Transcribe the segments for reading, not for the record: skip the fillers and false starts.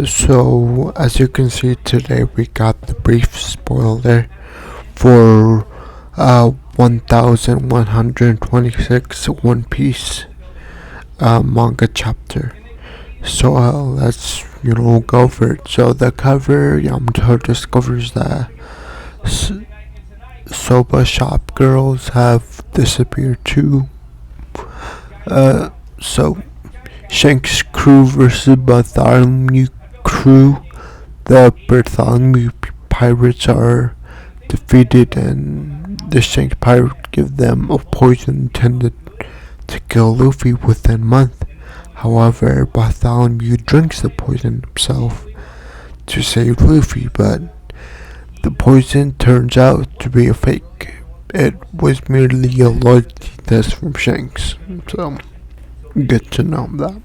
So, as you can see today, we got the brief spoiler for 1126 One Piece manga chapter. So, let's, go for it. So, the cover, Yamato discovers that S- Soba shop girls have disappeared too. Uh, so, Shanks' crew versus Bartholomew crew. The Bartholomew pirates are defeated, and the Shanks pirate give them a poison intended to kill Luffy within a month. However, Bartholomew drinks the poison himself to save Luffy, but the poison turns out to be a fake. It was merely a loyalty test from Shanks. So, good to know that.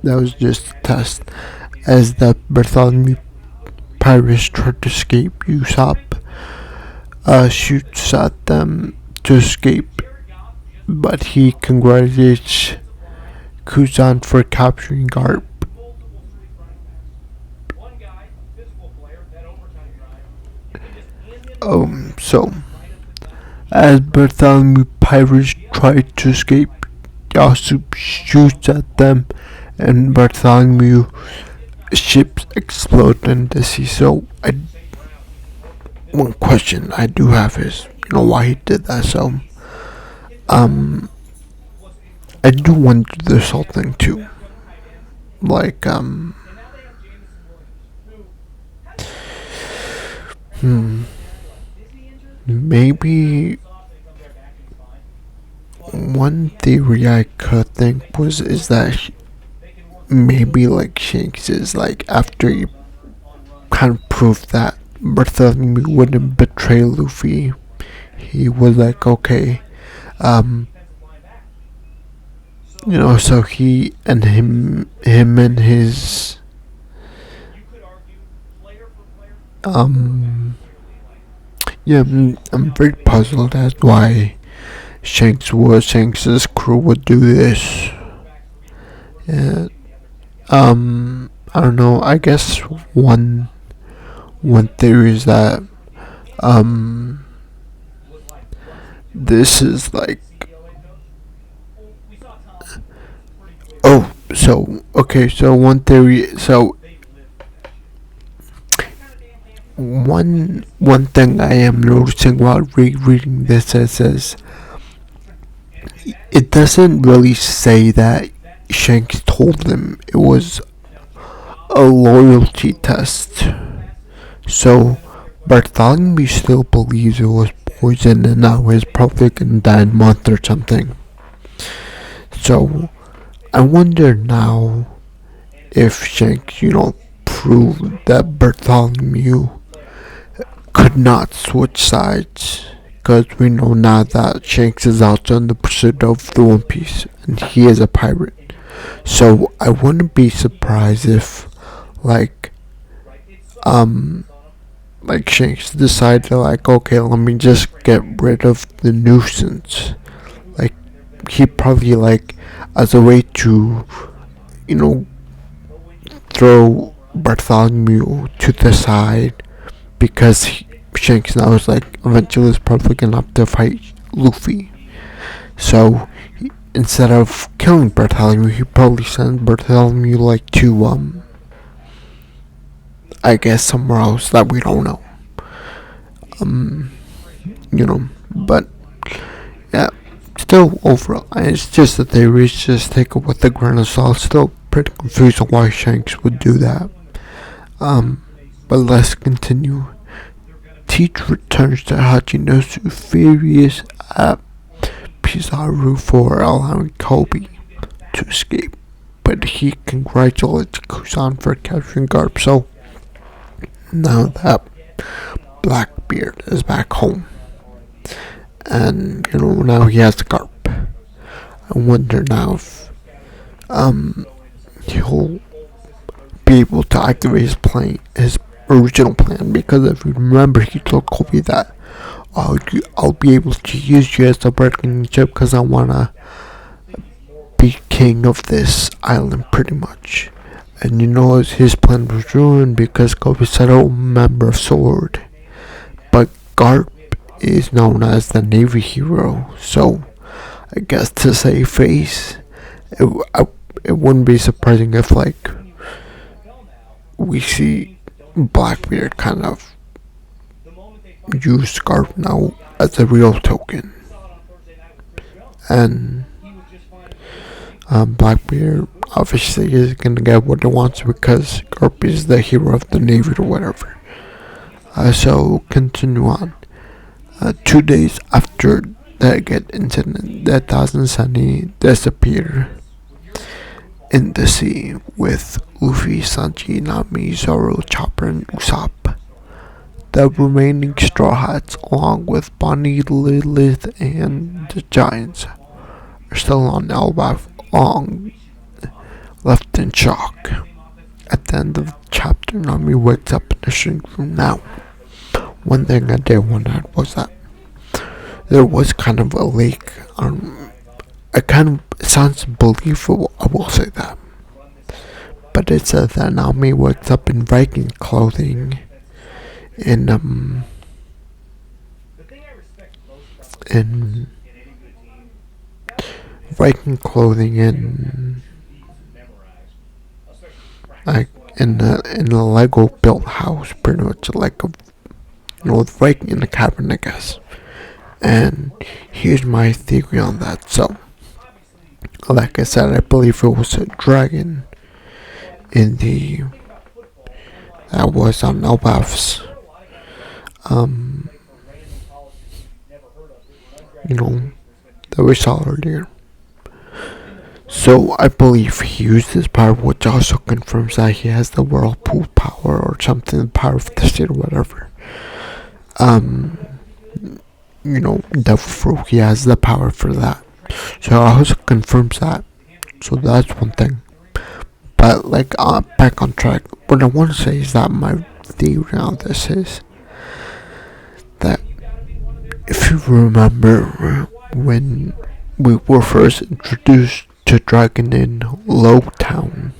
That was just a test. As the Bartholomew pirates try to escape, Usopp shoots at them to escape, but he congratulates Kuzan for capturing Garp. So as Bartholomew pirates try to escape, Yasup shoots at them, and Bartholomew ships explode in the sea. So, one question I do have is, why he did that. So, um, I do wonder this whole thing too. Like, maybe one theory I could think is that maybe like Shanks is like after he kind of proved that Bartholomew wouldn't betray Luffy, he was like, okay, um, so he and him and his, um, yeah, I'm very puzzled as to why Shanks's crew would do this. Yeah, I don't know. I guess one theory is that um this is like, so one theory, so one thing I am noticing while reading this is it doesn't really say that Shanks told them it was a loyalty test. So Bartholomew still believes it was poison, and now he's probably gonna die in a month or something. So I wonder now if Shanks, proved that Bartholomew could not switch sides. Because we know now that Shanks is out on the pursuit of the One Piece, and he is a pirate. So I wouldn't be surprised if, like, Shanks decided, like, okay, let me just get rid of the nuisance. Like, he probably, like, as a way to, throw Bartholomew to the side, because Shanks now is like, eventually is probably gonna have to fight Luffy. So, instead of killing Bartholomew, he probably sent Bartholomew, like, to, I guess somewhere else that we don't know. But yeah, still overall, it's just a theory. Just take it with a grain of salt. Still pretty confused on why Shanks would do that. But let's continue. Teach returns to Hachinosu furious at Pizarro for allowing Kobe to escape, but he congratulates Kuzan for capturing Garp. So now that Blackbeard is back home, and now he has Garp, I wonder now if he'll be able to activate his original plan, because if you remember, he told Kobe that I'll be able to use you as a bargaining chip because I wanna be king of this island, pretty much. And his plan was ruined because Garp is a member of Sword. But Garp is known as the Navy hero, so I guess to save face, it wouldn't be surprising if we see Blackbeard kind of use Garp now as a real token, and Blackbeard obviously is gonna get what he wants because Garp is the hero of the Navy or whatever. So continue on. 2 days after the Get incident, the Thousand Sunny disappeared in the sea with Luffy, Sanji, Nami, Zoro, Chopper, and Usopp. The remaining Straw Hats, along with Bonnie, Lilith, and the Giants, are still on Elbaf, long left in shock. At the end of the chapter, Nami wakes up in the shrink room now. One thing I did want to add was that there was kind of a lake. It sounds believable, I will say that. But it says that Nami wakes up in Viking clothing in Viking clothing in a Lego built house, pretty much like a Viking in a cabin, I guess. And here's my theory on that. So, like I said, I believe it was a dragon that was on Elbaf's that we saw earlier. So I believe he used his power, which also confirms that he has the whirlpool power or something, the power of the state or whatever. Devil Fruit, he has the power for that. So it also confirms that. So that's one thing. But back on track, what I want to say is that my theory on this is that if you remember when we were first introduced to Dragon in Lowtown,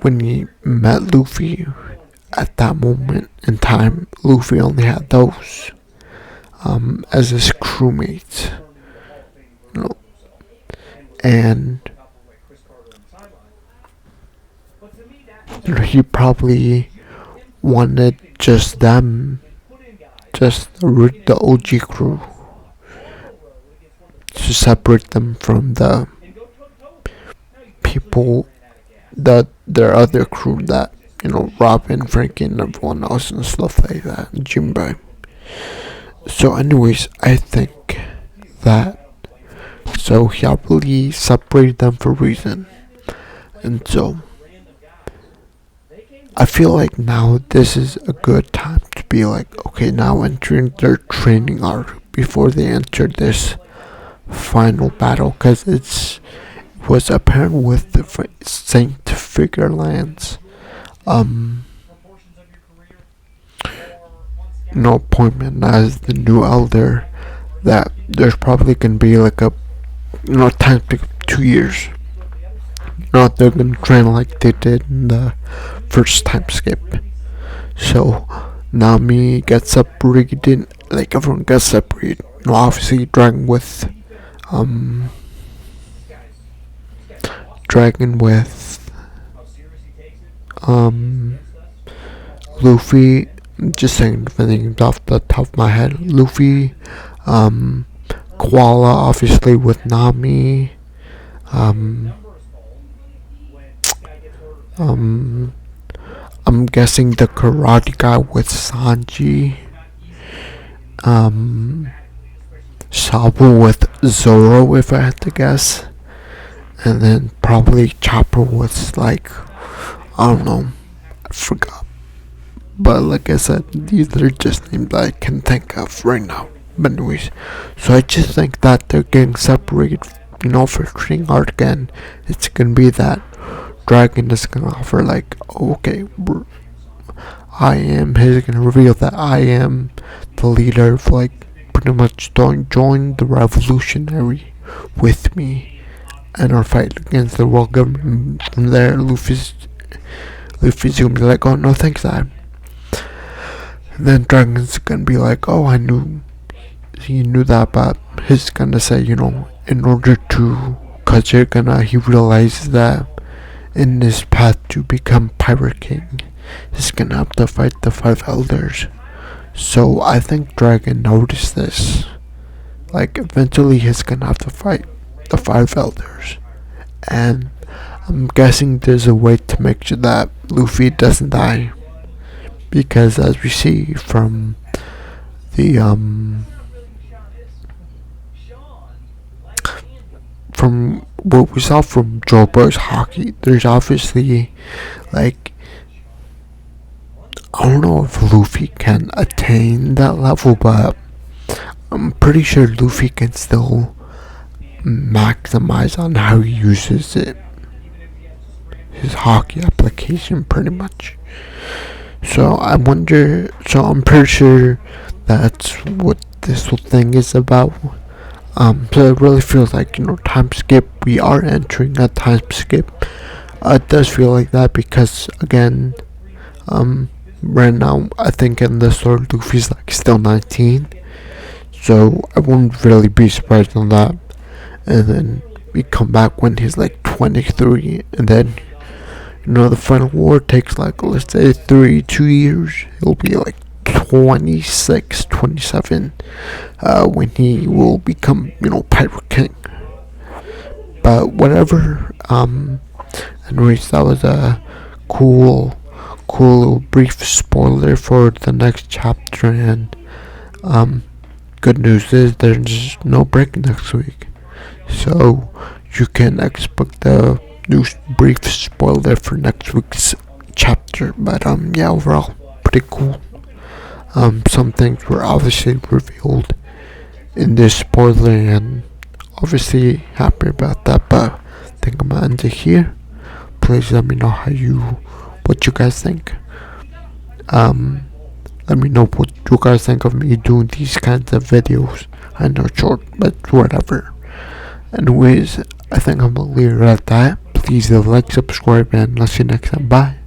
when he met Luffy, at that moment in time, Luffy only had those as his crewmates, and he probably wanted just them, just the OG crew, to separate them from the people, their other crew that, Robin, Frankie, and everyone else and stuff like that, Jinbei. So anyways, I think that, so he probably separated them for a reason. And so, I feel like now this is a good time to be okay, now entering their training arc before they enter this final battle, because it was apparent with the Saint Figurelands appointment as the new elder, that there's probably gonna be time to 2 years. They're gonna train like they did in the first time skip. So Nami gets separated, everyone gets separated. Obviously Dragon with Luffy, just saying the names off the top of my head. Luffy, Koala, obviously with Nami, I'm guessing the karate guy with Sanji, Sabo with Zoro, if I had to guess, and then probably Chopper with I don't know, I forgot. But like I said, these are just names that I can think of right now. But anyways, so I just think that they're getting separated, for training art again. It's gonna be that Dragon is gonna offer okay, he's gonna reveal that I am the leader of pretty much join the revolutionary with me, and our fight against the world government. From there, Luffy's gonna be like, oh no thanks Dad. And then Dragon's gonna be like, oh he knew that, but he's gonna say, in order to, cause he realizes that in his path to become Pirate King, he's gonna have to fight the 5 elders. So I think Dragon noticed this. Like, eventually he's gonna have to fight the 5 elders. And I'm guessing there's a way to make sure that Luffy doesn't die. Because as we see from the from what we saw from Joburg's hockey, there's obviously, like, I don't know if Luffy can attain that level, but I'm pretty sure Luffy can still maximize on how he uses it. His hockey application, pretty much. So I'm pretty sure that's what this whole thing is about. So it really feels like, time skip. We are entering a time skip. It does feel like that because, again, right now, I think in this story, Luffy's like still 19. So I wouldn't really be surprised on that. And then we come back when he's like 23, and then, the final war takes like, let's say 2 years. He'll be like 26, 27, when he will become, Pirate King. But whatever, anyways, that was a cool little brief spoiler for the next chapter, and, good news is there's no break next week. So, you can expect the new brief spoiler for next week's chapter. But, yeah, overall, pretty cool. Some things were obviously revealed in this spoiler, and obviously happy about that, but I think I'm gonna end it here. Please let me know what you guys think. Let me know what you guys think of me doing these kinds of videos. I know it's short, but whatever. Anyways, I think I'm gonna leave it at that. Please leave a like, subscribe, and I'll see you next time. Bye.